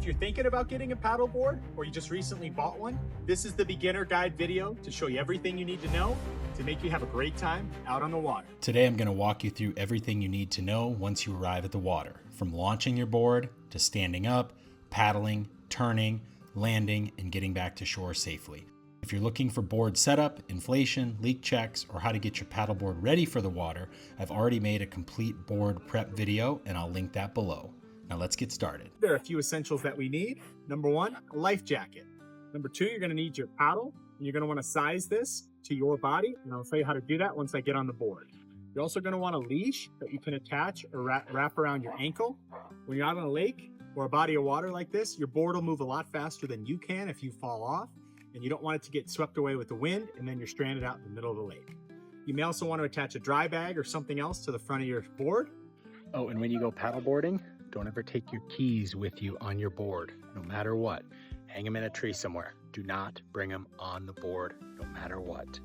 If you're thinking about getting a paddleboard or you just recently bought one, this is the beginner guide video to show you everything you need to know to make you have a great time out on the water. Today I'm going to walk you through everything you need to know once you arrive at the water, from launching your board to standing up, paddling, turning, landing, and getting back to shore safely. If you're looking for board setup, inflation, leak checks, or how to get your paddleboard ready for the water, I've already made a complete board prep video and I'll link that below. Now let's get started. There are a few essentials that we need. Number one, a life jacket. Number two, you're gonna need your paddle. And you're gonna wanna size this to your body, and I'll show you how to do that once I get on the board. You're also gonna want a leash that you can attach or wrap around your ankle. When you're out on a lake or a body of water like this, your board will move a lot faster than you can if you fall off, and you don't want it to get swept away with the wind, and then you're stranded out in the middle of the lake. You may also want to attach a dry bag or something else to the front of your board. Oh, and when you go paddleboarding, don't ever take your keys with you on your board, no matter what. Hang them in a tree somewhere. Do not bring them on the board, no matter what.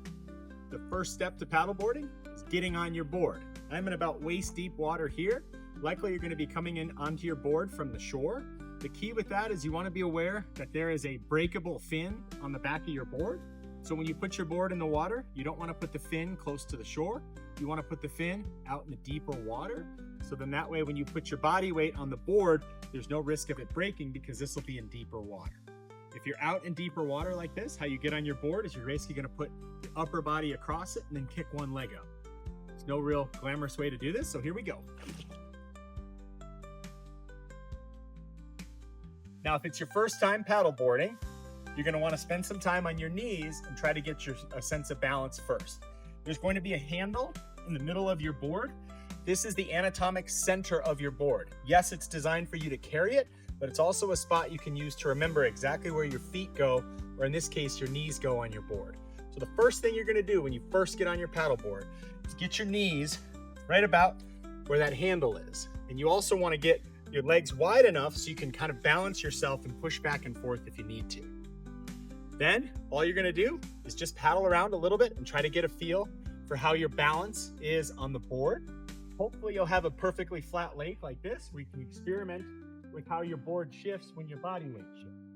The first step to paddleboarding is getting on your board. I'm in about waist deep water here. Likely you're going to be coming in onto your board from the shore. The key with that is you want to be aware that there is a breakable fin on the back of your board. So when you put your board in the water, you don't want to put the fin close to the shore. You want to put the fin out in the deeper water. So then that way, when you put your body weight on the board, there's no risk of it breaking because this will be in deeper water. If you're out in deeper water like this, how you get on your board is you're basically going to put your upper body across it and then kick one leg up. There's no real glamorous way to do this, so here we go. Now, if it's your first time paddleboarding, you're going to want to spend some time on your knees and try to get a sense of balance first. There's going to be a handle in the middle of your board. This is the anatomic center of your board. Yes, it's designed for you to carry it, but it's also a spot you can use to remember exactly where your feet go, or in this case, your knees go on your board. So the first thing you're going to do when you first get on your paddleboard is get your knees right about where that handle is. And you also want to get your legs wide enough so you can kind of balance yourself and push back and forth if you need to. Then all you're gonna do is just paddle around a little bit and try to get a feel for how your balance is on the board. Hopefully you'll have a perfectly flat lake like this where you can experiment with how your board shifts when your body weight shifts.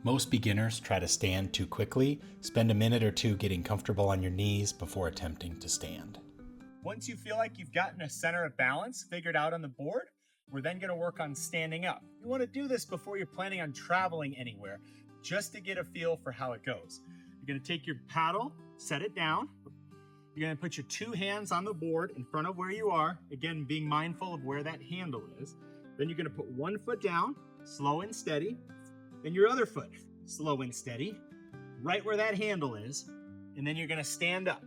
Most beginners try to stand too quickly. Spend a minute or two getting comfortable on your knees before attempting to stand. Once you feel like you've gotten a center of balance figured out on the board, we're then going to work on standing up. You want to do this before you're planning on traveling anywhere, just to get a feel for how it goes. You're going to take your paddle, set it down. You're going to put your two hands on the board in front of where you are, again, being mindful of where that handle is. Then you're going to put one foot down, slow and steady. Then your other foot, slow and steady, right where that handle is. And then you're going to stand up.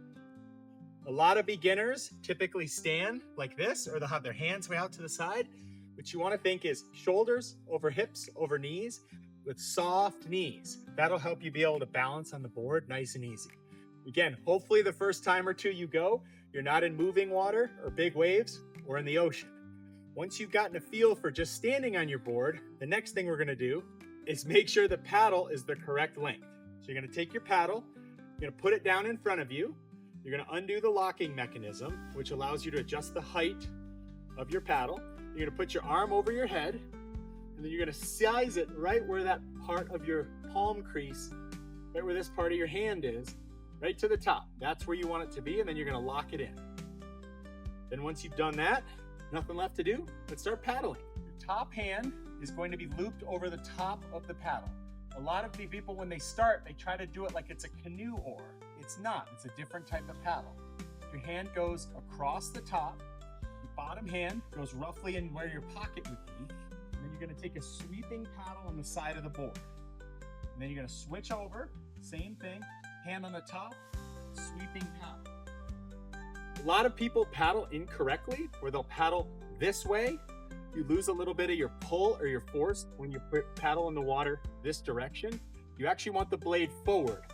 A lot of beginners typically stand like this, or they'll have their hands way out to the side. What you want to think is shoulders over hips, over knees, with soft knees. That'll help you be able to balance on the board nice and easy. Again, hopefully the first time or two you go, you're not in moving water or big waves or in the ocean. Once you've gotten a feel for just standing on your board, the next thing we're going to do is make sure the paddle is the correct length. So you're going to take your paddle, you're going to put it down in front of you. You're going to undo the locking mechanism, which allows you to adjust the height of your paddle. You're going to put your arm over your head, and then you're going to size it right where that part of your palm crease, right where this part of your hand is, right to the top. That's where you want it to be, and then you're going to lock it in. Then once you've done that, nothing left to do, let's start paddling. Your top hand is going to be looped over the top of the paddle. A lot of people, when they start, they try to do it like it's a canoe oar. It's not, it's a different type of paddle. Your hand goes across the top, your bottom hand goes roughly in where your pocket would be, and then you're gonna take a sweeping paddle on the side of the board. And then you're gonna switch over, same thing, hand on the top, sweeping paddle. A lot of people paddle incorrectly, where they'll paddle this way. You lose a little bit of your pull or your force when you paddle in the water this direction. You actually want the blade forward.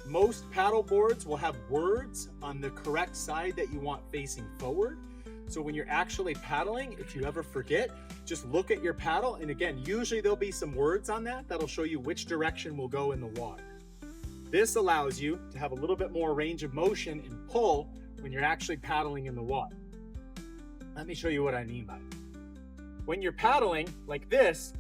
Most paddle boards will have words on the correct side that you want facing forward. So when you're actually paddling, if you ever forget, just look at your paddle. And again, usually there'll be some words on that that'll show you which direction will go in the water. This allows you to have a little bit more range of motion and pull when you're actually paddling in the water. Let me show you what I mean by it. When you're paddling like this,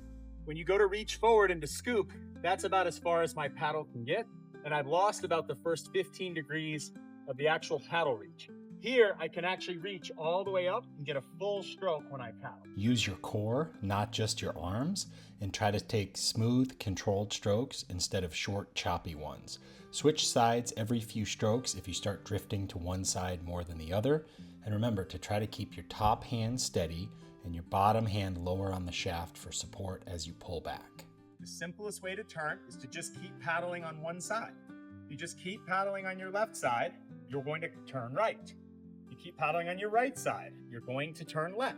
When you go to reach forward and to scoop, that's about as far as my paddle can get, and I've lost about the first 15 degrees of the actual paddle reach. Here, I can actually reach all the way up and get a full stroke when I paddle. Use your core, not just your arms, and try to take smooth, controlled strokes instead of short, choppy ones. Switch sides every few strokes if you start drifting to one side more than the other. And remember to try to keep your top hand steady and your bottom hand lower on the shaft for support as you pull back. The simplest way to turn is to just keep paddling on one side. You just keep paddling on your left side, you're going to turn right. You keep paddling on your right side, you're going to turn left.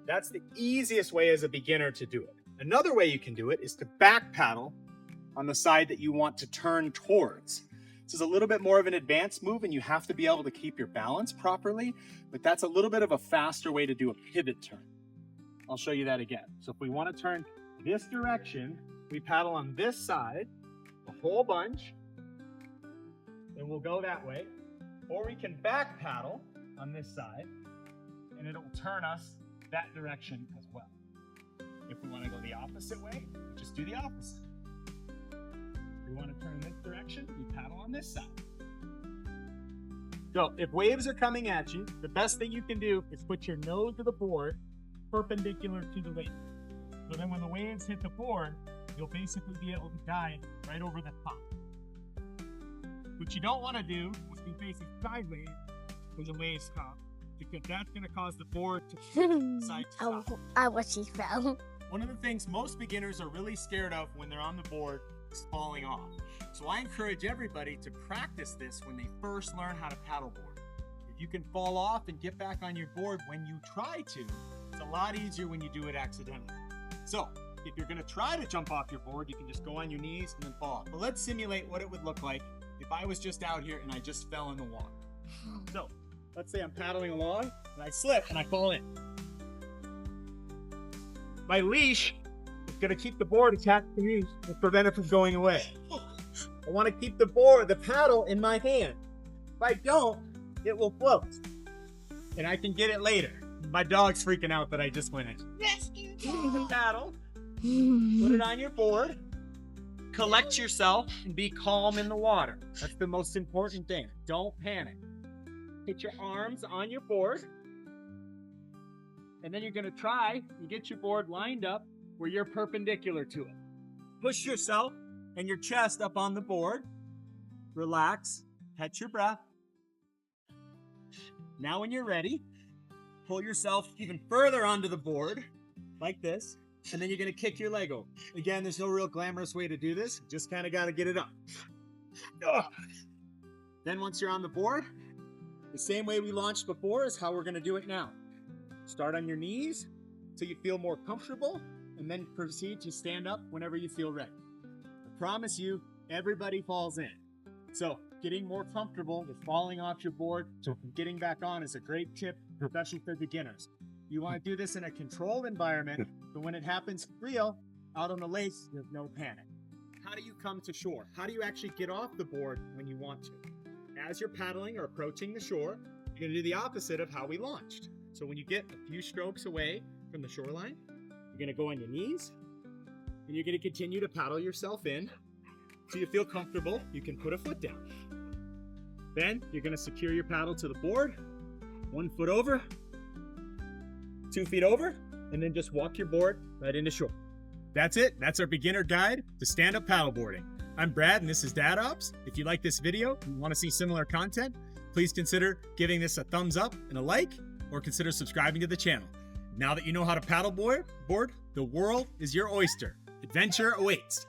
That's the easiest way as a beginner to do it. Another way you can do it is to back paddle on the side that you want to turn towards. This is a little bit more of an advanced move and you have to be able to keep your balance properly, but that's a little bit of a faster way to do a pivot turn. I'll show you that again. So if we want to turn this direction, we paddle on this side, a whole bunch, and we'll go that way. Or we can back paddle on this side, and it'll turn us that direction as well. If we want to go the opposite way, we just do the opposite. If we want to turn this direction, we paddle on this side. So if waves are coming at you, the best thing you can do is put your nose to the board perpendicular to the wave. So then when the waves hit the board, you'll basically be able to dive right over the top. What you don't want to do is be facing sideways when the waves come, because that's going to cause the board to side to side. I wish he fell. One of the things most beginners are really scared of when they're on the board is falling off. So I encourage everybody to practice this when they first learn how to paddleboard. If you can fall off and get back on your board when you try to, it's a lot easier when you do it accidentally. So if you're going to try to jump off your board, you can just go on your knees and then fall off. But let's simulate what it would look like if I was just out here and I just fell in the water. So let's say I'm paddling along and I slip and I fall in. My leash is going to keep the board attached to me and prevent it from going away. I want to keep the paddle in my hand. If I don't, it will float. And I can get it later. My dog's freaking out that I just went in. Rescue The paddle, put it on your board, collect yourself, and be calm in the water. That's the most important thing. Don't panic. Get your arms on your board, and then you're going to try and get your board lined up where you're perpendicular to it. Push yourself and your chest up on the board. Relax. Catch your breath. Now when you're ready, pull yourself even further onto the board, like this, and then you're going to kick your leg over. Again, there's no real glamorous way to do this. Just kind of got to get it up. Then once you're on the board, the same way we launched before is how we're going to do it now. Start on your knees so you feel more comfortable, and then proceed to stand up whenever you feel ready. I promise you, everybody falls in. So getting more comfortable with falling off your board to getting back on is a great tip, especially for beginners. You want to do this in a controlled environment, but when it happens real, out on the lake, there's no panic. How do you come to shore? How do you actually get off the board when you want to? As you're paddling or approaching the shore, you're going to do the opposite of how we launched. So when you get a few strokes away from the shoreline, you're going to go on your knees, and you're going to continue to paddle yourself in. So you feel comfortable, you can put a foot down. Then you're going to secure your paddle to the board, 1 foot over, 2 feet over, and then just walk your board right into shore. That's it. That's our beginner guide to stand-up paddleboarding. I'm Brad, and this is Dad Ops. If you like this video and want to see similar content, please consider giving this a thumbs up and a like, or consider subscribing to the channel. Now that you know how to paddleboard, the world is your oyster. Adventure awaits.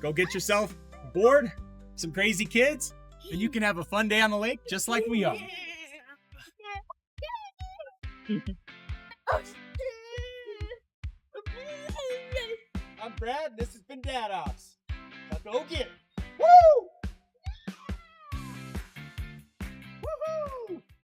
Go get yourself a board, some crazy kids, and you can have a fun day on the lake just like we are. I'm Brad, and this has been Dad Ops. Now go get it. Woo!